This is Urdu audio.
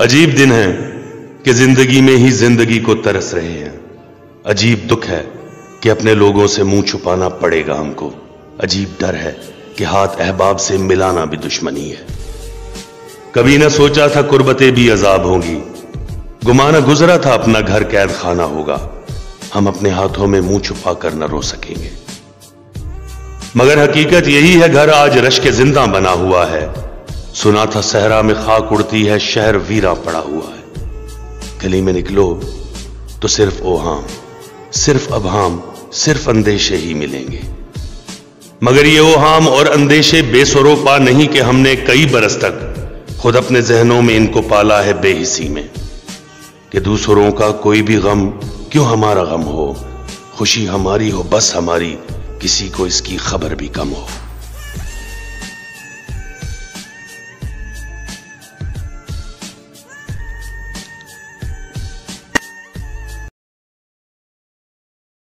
عجیب دن ہے کہ زندگی میں ہی زندگی کو ترس رہے ہیں. عجیب دکھ ہے کہ اپنے لوگوں سے منہ چھپانا پڑے گا ہم کو. عجیب ڈر ہے کہ ہاتھ احباب سے ملانا بھی دشمنی ہے. کبھی نہ سوچا تھا قربتیں بھی عذاب ہوں گی. گمانہ گزرا تھا اپنا گھر قید خانہ ہوگا. ہم اپنے ہاتھوں میں منہ چھپا کر نہ رو سکیں گے. مگر حقیقت یہی ہے گھر آج رشک زندہ بنا ہوا ہے. سنا تھا صحرا میں خاک اڑتی ہے شہر ویرا پڑا ہوا ہے. گلی میں نکلو تو صرف اوہام، صرف ابہام، صرف اندیشے ہی ملیں گے. مگر یہ اوہام اور اندیشے بے سروپا نہیں کہ ہم نے کئی برس تک خود اپنے ذہنوں میں ان کو پالا ہے بے حسی میں کہ دوسروں کا کوئی بھی غم کیوں ہمارا غم ہو. خوشی ہماری ہو بس ہماری، کسی کو اس کی خبر بھی کم ہو.